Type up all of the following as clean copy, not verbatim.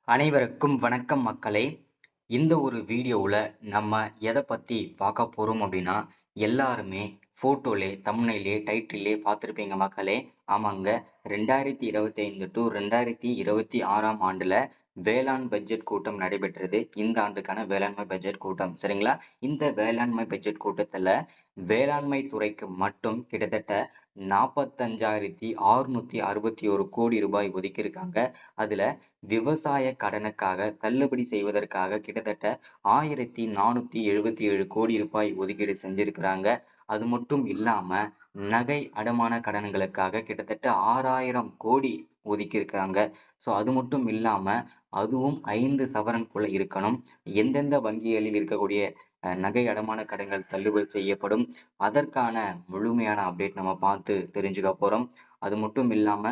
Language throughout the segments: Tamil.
அனைவருக்கும் வணக்கம் மக்களே. இந்த ஒரு வீடியோவில் நம்ம எதை பற்றி பார்க்க போகிறோம் அப்படின்னா, எல்லாருமே ஃபோட்டோலே தம்ப்நெயிலே டைட்டிலே பார்த்துருப்பீங்க மக்களே. ஆமாங்க, 2025 டு 2026 ஆண்டில் வேளாண் பட்ஜெட் கூட்டம் நடைபெற்றது. இந்த ஆண்டுக்கான வேளாண்மை பட்ஜெட் கூட்டம், சரிங்களா? இந்த வேளாண்மை பட்ஜெட் கூட்டத்தில் வேளாண்மை துறைக்கு மட்டும் கிட்டத்தட்ட 45,661 கோடி ரூபாய் ஒதுக்கியிருக்காங்க. அதுல விவசாய கடனுக்காக தள்ளுபடி செய்வதற்காக கிட்டத்தட்ட 1477 கோடி ரூபாய் ஒதுக்கீடு செஞ்சிருக்கிறாங்க. அது மட்டும் இல்லாம நகை அடமான கடன்களுக்காக கிட்டத்தட்ட 6000 கோடி ஒதுக்கியிருக்காங்க. ஸோ அது மட்டும் இல்லாம அதுவும் 5 சவரனுக்குள்ள இருக்கணும். எந்தெந்த வங்கிகளில் இருக்கக்கூடிய நகை அடமான கடன்கள் தள்ளுபடி செய்யப்படும், அதற்கான முழுமையான அப்டேட் நம்ம பார்த்து தெரிஞ்சுக்க போறோம். அது மட்டும் இல்லாம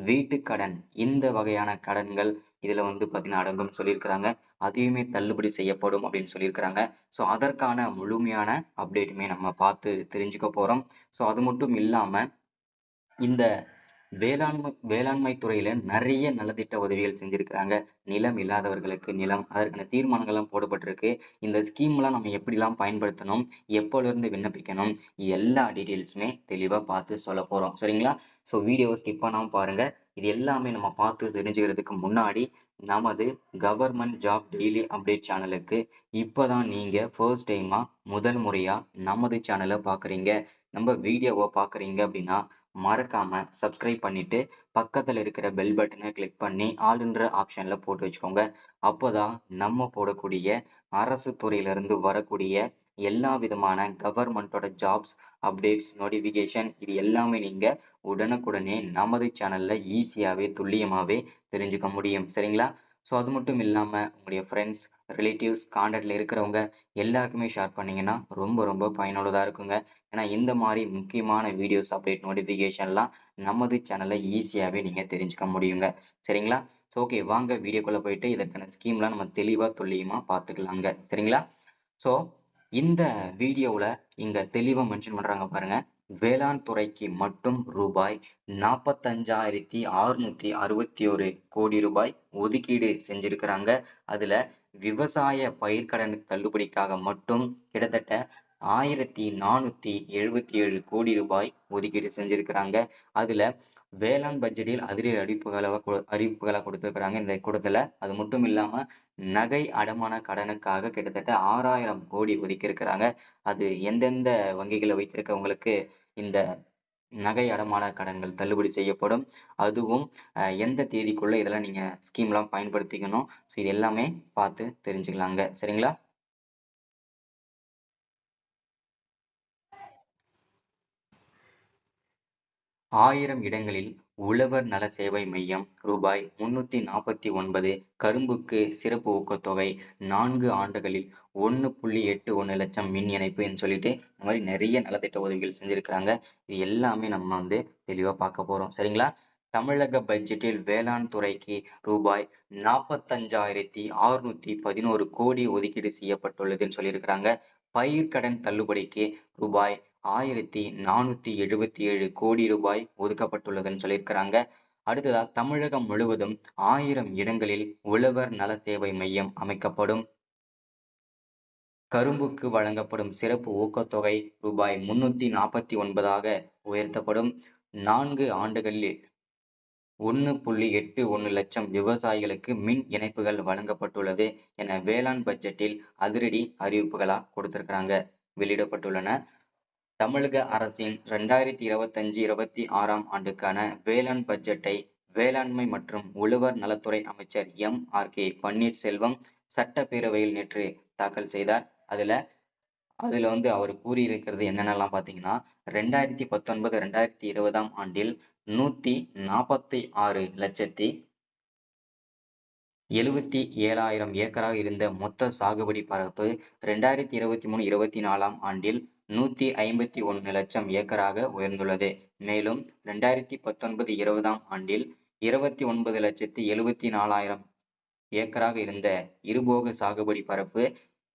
வீட்டுக்கடன், இந்த வகையான கடன்கள் இதுல பாத்தீங்கன்னா அடங்கும் சொல்லியிருக்கிறாங்க. அதையுமே தள்ளுபடி செய்யப்படும் அப்படின்னு சொல்லியிருக்கிறாங்க. ஸோ அதற்கான முழுமையான அப்டேட்டுமே நம்ம பார்த்து தெரிஞ்சுக்க போறோம். ஸோ அது மட்டும் இல்லாம இந்த வேளாண்மை துறையில நிறைய நலத்திட்ட உதவிகள் செஞ்சிருக்கிறாங்க. நிலம் இல்லாதவர்களுக்கு நிலம், அதற்கான தீர்மானங்கள்லாம் போடப்பட்டிருக்கு. இந்த ஸ்கீம் எல்லாம் நம்ம எப்படிலாம் பயன்படுத்தணும், எப்போல இருந்து விண்ணப்பிக்கணும், எல்லா டீட்டெயில்ஸுமே தெளிவா பார்த்து சொல்ல போறோம், சரிங்களா? ஸோ வீடியோவை ஸ்கிப் பண்ணாம பாருங்க. இது எல்லாமே நம்ம பார்த்து தெரிஞ்சுக்கிறதுக்கு முன்னாடி நமது கவர்மெண்ட் ஜாப் டெய்லி அப்டேட் சேனலுக்கு இப்பதான் நீங்க ஃபர்ஸ்ட் டைமா முதல் முறையா நமது சேனலை பாக்குறீங்க, நம்ம வீடியோவை பாக்குறீங்க அப்படின்னா மறக்காம சப்ஸ்கிரைப் பண்ணிட்டு பக்கத்துல இருக்கிற பெல் பட்டனை கிளிக் பண்ணி ஆல்ன்ற ஆப்ஷன்ல போட்டு வச்சுக்கோங்க. அப்போதான் நம்ம போடக்கூடிய அரசு துறையில இருந்து வரக்கூடிய எல்லா விதமான கவர்மெண்டோட ஜாப்ஸ் அப்டேட்ஸ் நோட்டிபிகேஷன் இது எல்லாமே நீங்க உடனுக்குடனே நமது சேனல்ல ஈஸியாவே துல்லியமாவே தெரிஞ்சுக்க முடியும், சரிங்களா? ஸோ அது மட்டும் இல்லாம உங்களுடைய ஃப்ரெண்ட்ஸ், ரிலேட்டிவ்ஸ், கான்டாக்ட்ல இருக்கிறவங்க எல்லாருக்குமே ஷேர் பண்ணீங்கன்னா ரொம்ப ரொம்ப பயனுள்ளதா இருக்குங்க. ஏன்னா இந்த மாதிரி முக்கியமான வீடியோஸ் அப்டேட் நோட்டிபிகேஷன்லாம் நமது சேனல்ல ஈஸியாவே நீங்க தெரிஞ்சுக்க முடியுங்க, சரிங்களா? ஸோ ஓகே, வாங்க வீடியோக்குள்ள போயிட்டு இதற்கான ஸ்கீம்லாம் நம்ம தெளிவா துல்லியமா பார்த்துக்கலாங்க, சரிங்களா? ஸோ இந்த வீடியோவில் இங்க தெளிவா மென்ஷன் பண்றாங்க பாருங்க. வேளாண் துறைக்கு மட்டும் ரூபாய் 45,661 கோடி ரூபாய் ஒதுக்கீடு செஞ்சிருக்கிறாங்க. அதுல விவசாய பயிர்க்கடன் தள்ளுபடிக்காக மட்டும் கிட்டத்தட்ட 1477 கோடி ரூபாய் ஒதுக்கீடு செஞ்சிருக்கிறாங்க. அதுல வேளாண் பட்ஜெட்டில் அதிரடி அறிவிப்புகளை கொடுத்திருக்கிறாங்க இந்த கூட்டத்துல. அது மட்டும் இல்லாம நகை அடமான கடனுக்காக கிட்டத்தட்ட 6000 கோடி ஒதுக்கி இருக்கிறாங்க. அது எந்தெந்த வங்கிகளை வைத்திருக்கவங்களுக்கு இந்த நகை அடமான கடன்கள் தள்ளுபடி செய்யப்படும், அதுவும் எந்த தேதிக்குள்ள இதெல்லாம் நீங்க ஸ்கீம் எல்லாம் பயன்படுத்திக்கணும். ஸோ இது எல்லாமே பார்த்து தெரிஞ்சுக்கலாங்க, சரிங்களா? 1000 இடங்களில் உழவர் நல சேவை மையம் ரூபாய் 349, கரும்புக்கு சிறப்பு ஊக்கத்தொகை, 4 ஆண்டுகளில் 1,81 லட்சம் மின் இணைப்புன்னு சொல்லிட்டு இந்த மாதிரி நிறைய நலத்திட்ட உதவிகள் செஞ்சிருக்கிறாங்க. இது எல்லாமே நம்ம தெளிவா பார்க்க போறோம், சரிங்களா? தமிழக பட்ஜெட்டில் வேளாண் துறைக்கு ரூபாய் 45,611 கோடி ஒதுக்கீடு செய்யப்பட்டுள்ளதுன்னு சொல்லியிருக்கிறாங்க. பயிர்க்கடன் தள்ளுபடிக்கு ரூபாய் 1477 கோடி ரூபாய் ஒதுக்கப்பட்டுள்ளதுன்னு சொல்லியிருக்கிறாங்க. அடுத்ததா தமிழகம் முழுவதும் 1000 இடங்களில் உழவர் நல சேவை மையம் அமைக்கப்படும். கரும்புக்கு வழங்கப்படும் சிறப்பு ஊக்கத்தொகை ரூபாய் 349 உயர்த்தப்படும். 4 ஆண்டுகளில் 1,81 லட்சம் விவசாயிகளுக்கு மின் இணைப்புகள் வழங்கப்பட்டுள்ளது என வேளாண் பட்ஜெட்டில் அதிரடி அறிவிப்புகளா கொடுத்திருக்கிறாங்க, வெளியிடப்பட்டுள்ளன. தமிழக அரசின் 2025-26 ஆண்டுக்கான வேளாண் பட்ஜெட்டை வேளாண்மை மற்றும் உழவர் நலத்துறை அமைச்சர் M.R.K. பன்னீர்செல்வம் சட்டப்பேரவையில் நேற்று தாக்கல் செய்தார். அதுல அவர் கூறியிருக்கிறது என்னென்னலாம் பார்த்தீங்கன்னா, 2019-2020 ஆண்டில் 146,77,000 ஏக்கராக இருந்த மொத்த சாகுபடி பரப்பு 2023-24 ஆண்டில் 151 லட்சம் ஏக்கராக உயர்ந்துள்ளது. மேலும் 2019-20 ஆண்டில் 29,74,000 ஏக்கராக இருந்த இருபோக சாகுபடி பரப்பு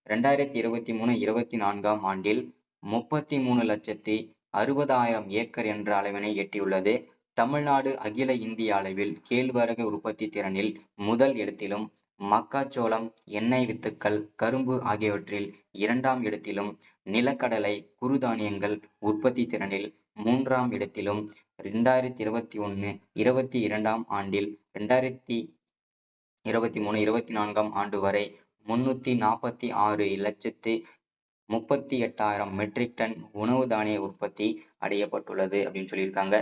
2023-24 ஆண்டில் 33,60,000 ஏக்கர் என்ற அளவினை எட்டியுள்ளது. தமிழ்நாடு அகில இந்திய அளவில் கேழ்வரகு உற்பத்தி திறனில் முதல் இடத்திலும் மக்காச்சோளம், எண்ணெய் வித்துக்கள், கரும்பு ஆகியவற்றில் 2ஆம் இடத்திலும், நிலக்கடலை, குறுதானியங்கள் உற்பத்தி திறனில் 3ஆம் இடத்திலும் 2021-22ஆம் ஆண்டில் 2023-24ஆம் ஆண்டு வரை 346,38,000 மெட்ரிக் டன் உணவு தானிய உற்பத்தி அடையப்பட்டுள்ளது அப்படின்னு சொல்லியிருக்காங்க.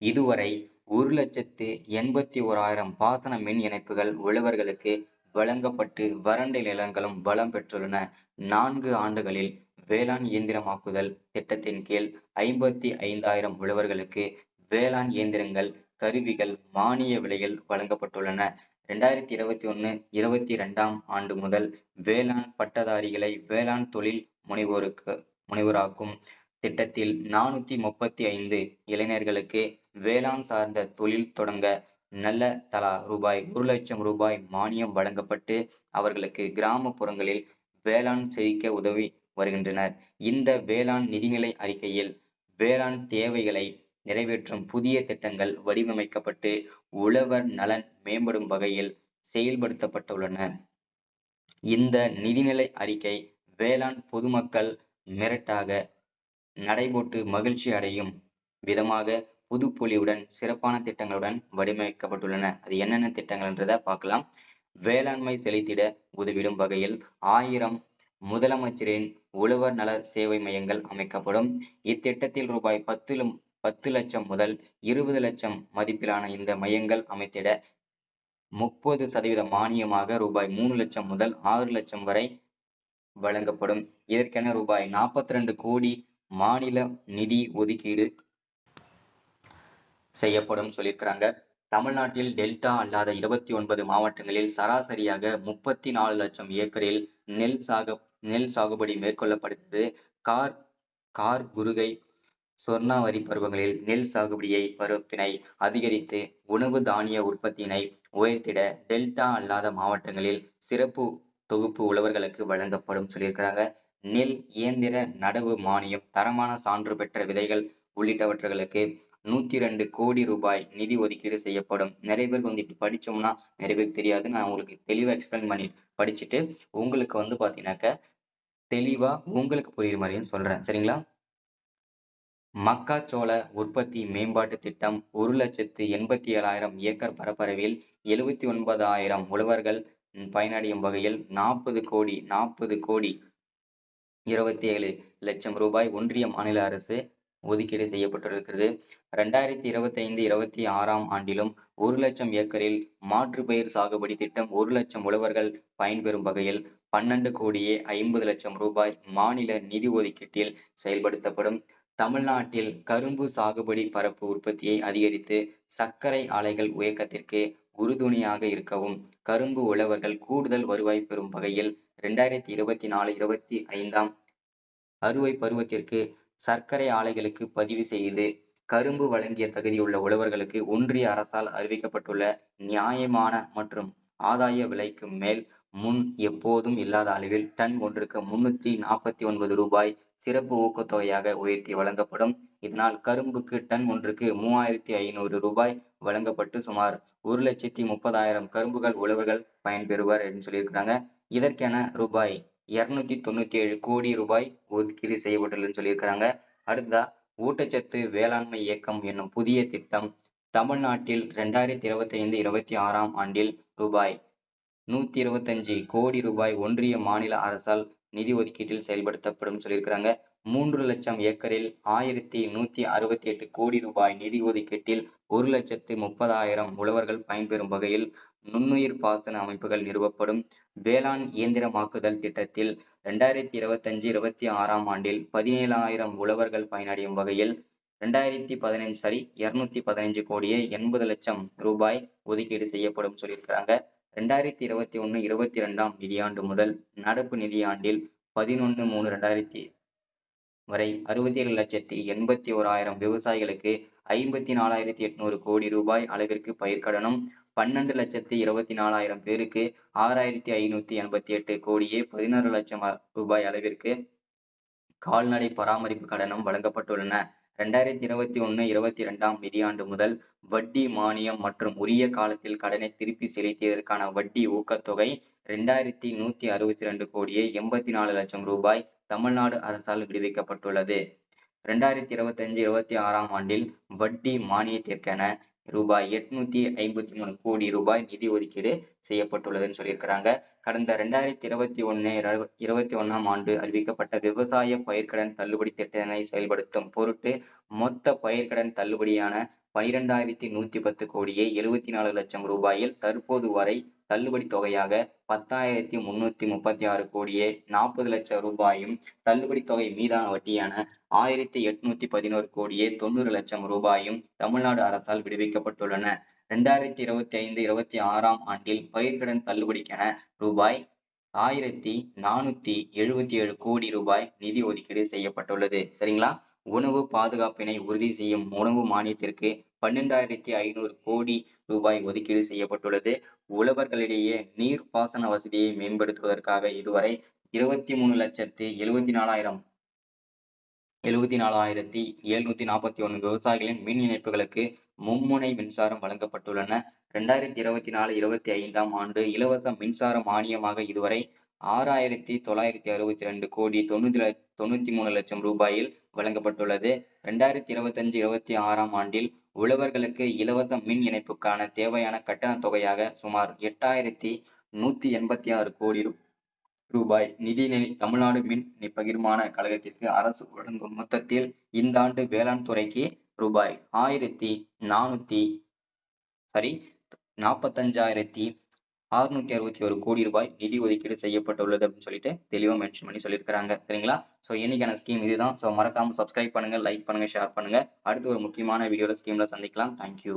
இதுவரை 1,81,000 பாசன மின் இணைப்புகள் உழவர்களுக்கு வழங்கப்பட்டு வறண்ட நிலங்களும் வளம் பெற்றுள்ளன. 4 ஆண்டுகளில் வேளாண் இயந்திரமாக்குதல் திட்டத்தின் கீழ் 55,000 உழவர்களுக்கு வேளாண் இயந்திரங்கள், கருவிகள் மானிய விலையில் வழங்கப்பட்டுள்ளன. 2021-22ஆம் ஆண்டு முதல் வேளாண் பட்டதாரிகளை வேளாண் தொழில் முனைவோராக்கும் திட்டத்தில் 435 இளைஞர்களுக்கு வேளாண் சார்ந்த தொழில் தொடங்க நல்ல தலா ரூபாய் 1,00,000 மானியம் வழங்கப்பட்டு அவர்களுக்கு கிராமப்புறங்களில் வேளாண் செழிக்க உதவி வருகின்றனர். இந்த வேளாண் நிதிநிலை அறிக்கையில் வேளாண் தேவைகளை நிறைவேற்றும் புதிய திட்டங்கள் வடிவமைக்கப்பட்டு உழவர் நலன் மேம்படும் வகையில் செயல்படுத்தப்பட்டுள்ளன. இந்த நிதிநிலை அறிக்கை வேளாண் பொதுமக்கள் மிரட்டாக நடைபோட்டு மகிழ்ச்சி அடையும் விதமாக புதுப்பொலிவுடன் சிறப்பான திட்டங்களுடன் வடிவமைக்கப்பட்டுள்ளன. அது என்னென்ன திட்டங்கள்ன்றதை பார்க்கலாம். வேளாண்மை செழித்திட உதவிடும் வகையில் 1000 முதலமைச்சரின் உழவர் நல சேவை மையங்கள் அமைக்கப்படும். இத்திட்டத்தில் ரூபாய் 10 லட்சம் முதல் 20 லட்சம் மதிப்பிலான இந்த மையங்கள் அமைத்திட 30% மானியமாக ரூபாய் 3 லட்சம் முதல் 6 லட்சம் வரை வழங்கப்படும். இதற்கென ரூபாய் 42 கோடி மாநில நிதி ஒதுக்கீடு செய்யப்படும் சொல்லியிருக்கிறாங்க. தமிழ்நாட்டில் டெல்டா அல்லாத 29 மாவட்டங்களில் சராசரியாக 34 லட்சம் ஏக்கரில் நெல் சாகுபடி மேற்கொள்ளப்படுகிறது. கார் குறுகை சொர்ணாவரி பருவங்களில் நெல் சாகுபடியை பருவத்தினை அதிகரித்து உணவு தானிய உற்பத்தியினை உயர்த்திட டெல்டா அல்லாத மாவட்டங்களில் சிறப்பு தொகுப்பு உழவர்களுக்கு வழங்கப்படும் சொல்லியிருக்கிறாங்க. நெல் இயந்திர நடவு மானியம், தரமான சான்று பெற்ற விதைகள் உள்ளிட்டவற்றுகளுக்கு 102 கோடி ரூபாய் நிதி ஒதுக்கீடு செய்யப்படும். நிறைய பேருக்கு வந்து இப்படி படிச்சோம்னா நிறைய பேருக்கு தெரியாது. நான் உங்களுக்கு தெளிவா எக்ஸ்பிளைன் பண்ணி படிச்சுட்டு உங்களுக்கு வந்து பாத்தீங்கன்னாக்க தெளிவா உங்களுக்கு புரியுற மாதிரியும் சொல்றேன். சரிங்களா? மக்காச்சோள உற்பத்தி மேம்பாட்டு திட்டம் 1,87,000 ஏக்கர் பரப்பளவில் 79,000 உழவர்கள் பயனடையும் வகையில் 40 கோடி 27 லட்சம் ரூபாய் ஒன்றிய மாநில அரசு ஒதுக்கீடு செய்யப்பட்டிருக்கிறது. 2025-26ஆம் ஆண்டிலும் 1 லட்சம் ஏக்கரில் மாற்றுப்பயிர் சாகுபடி திட்டம் 1 லட்சம் உழவர்கள் பயன்பெறும் வகையில் 12 கோடியே 50 லட்சம் ரூபாய் மாநில நிதி ஒதுக்கீட்டில் செயல்படுத்தப்படும். தமிழ்நாட்டில் கரும்பு சாகுபடி பரப்பு உற்பத்தியை அதிகரித்து சர்க்கரை ஆலைகள் இயக்கத்திற்கு உறுதுணையாக இருக்கவும் கரும்பு உழவர்கள் கூடுதல் வருவாய் பெறும் வகையில் 2024-25ஆம் அறுவை பருவத்திற்கு சர்க்கரை ஆலைகளுக்கு பதிவு செய்து கரும்பு வழங்கிய தகுதியுள்ள உழவர்களுக்கு ஒன்றிய அரசால் அறிவிக்கப்பட்டுள்ள நியாயமான மற்றும் ஆதாய விலைக்கு மேல் முன் எப்போதும் இல்லாத அளவில் டன் ஒன்றுக்கு 349 ரூபாய் சிறப்பு ஊக்கத்தொகையாக உயர்த்தி வழங்கப்படும். இதனால் கரும்புக்கு டன் ஒன்றுக்கு 3,500 ரூபாய் வழங்கப்பட்டு சுமார் 1,30,000 கரும்புகள் உழவர்கள் பயன்பெறுவர் என்று சொல்லியிருக்கிறாங்க. இதற்கென ரூபாய் 297 கோடி ரூபாய் ஒதுக்கீடு செய்யப்பட்டுள்ளதுன்னு சொல்லியிருக்கிறாங்க. அடுத்ததா ஊட்டச்சத்து வேளாண்மை இயக்கம் என்னும் புதிய திட்டம் தமிழ்நாட்டில் 2025-26ஆம் ஆண்டில் ரூபாய் 125 கோடி ரூபாய் ஒன்றிய மாநில அரசால் நிதி ஒதுக்கீட்டில் செயல்படுத்தப்படும் சொல்லியிருக்கிறாங்க. 3 லட்சம் ஏக்கரில் 1,168 கோடி ரூபாய் நிதி ஒதுக்கீட்டில் 1,30,000 உழவர்கள் பயன்பெறும் வகையில் நுண்ணுயிர் பாசன அமைப்புகள் நிறுவப்படும். வேளாண் இயந்திரமாக்குதல் திட்டத்தில் 2025-26ஆம் ஆண்டில் 17,000 உழவர்கள் பயனடையும் வகையில் 215 கோடியே 80 லட்சம் ரூபாய் ஒதுக்கீடு செய்யப்படும் சொல்லியிருக்கிறாங்க. 2021-22ஆம் நிதியாண்டு முதல் நடப்பு நிதியாண்டில் 11/3/2000 வரை 67,81,000 விவசாயிகளுக்கு 54,800 கோடி ரூபாய் அளவிற்கு பயிர்க்கடனும் 12,24,000 பேருக்கு 6,588 கோடியே 16 லட்சம் ரூபாய் அளவிற்கு கால்நடை பராமரிப்பு கடனும் வழங்கப்பட்டுள்ளன. 2021-22 நிதியாண்டு முதல் வட்டி மானியம் மற்றும் உரிய காலத்தில் கடனை திருப்பி செலுத்தியதற்கான வட்டி ஊக்கத்தொகை 2162 கோடியே 84 லட்சம் ரூபாய் தமிழ்நாடு அரசால் விடுவிக்கப்பட்டுள்ளது. 2025-26 ஆண்டில் வட்டி மானியத்திற்கென ரூபாய் 853 கோடி ரூபாய் நிதி ஒதுக்கீடு செய்யப்பட்டுள்ளதுன்னு சொல்லியிருக்கிறாங்க. கடந்த 2021-21 ஆண்டு அறிவிக்கப்பட்ட விவசாய பயிர்க்கடன் தள்ளுபடி திட்டத்தினை செயல்படுத்தும் பொருட்டு மொத்த பயிர்க்கடன் தள்ளுபடியான 12,110 கோடியே 74 லட்சம் ரூபாயில் தற்போது வரை தள்ளுபடி தொகையாக 10,336 கோடியே 40 லட்சம் ரூபாயும் தள்ளுபடி தொகை மீதான வட்டியான 1,811 கோடியே 90 லட்சம் ரூபாயும் தமிழ்நாடு அரசால் விடுவிக்கப்பட்டுள்ளன. 2025-26 ஆண்டில் பயிர்க்கடன் தள்ளுபடிக்கென ரூபாய் 1,477 கோடி ரூபாய் நிதி ஒதுக்கீடு செய்யப்பட்டுள்ளது. சரிங்களா? உணவு பாதுகாப்பினை உறுதி செய்யும் உணவு மானியத்திற்கு 12,500 கோடி ரூபாய் ஒதுக்கீடு செய்யப்பட்டுள்ளது. உழவர்களிடையே நீர் பாசன வசதியை மேம்படுத்துவதற்காக இதுவரை 23,74,741 விவசாயிகளின் மின் இணைப்புகளுக்கு மும்முனை மின்சாரம் வழங்கப்பட்டுள்ளன. 2024-25 ஆண்டு இலவச மின்சார மானியமாக இதுவரை 6,962 கோடி 93 லட்சம் ரூபாயில் வழங்கப்பட்டுள்ளது. 2025-26 ஆண்டில் உழவர்களுக்கு இலவச மின் இணைப்புக்கான தேவையான கட்டண தொகையாக சுமார் 8,186 கோடி ரூபாய் நிதியினை தமிழ்நாடு மின் பகிர்மான கழகத்திற்கு அரசு வழங்கும். மொத்தத்தில் இந்த ஆண்டு வேளாண் துறைக்கு ரூபாய் 45,661 கோடி ரூபாய் நிதி ஒதுக்கீடு செய்யப்பட்டுள்ளது அப்படின்னு சொல்லிட்டு தெளிவா மென்ஷன் பண்ணி சொல்லியிருக்கிறாங்க. சரிங்களா? ஸோ இன்னைக்கான ஸ்கீம் இதுதான். ஸோ மறக்காம சப்ஸ்கிரைப் பண்ணுங்க, லைக் பண்ணுங்க, ஷேர் பண்ணுங்க. அடுத்து ஒரு முக்கியமான வீடியோல ஸ்கீம்ல சந்திக்கலாம். தேங்க்யூ.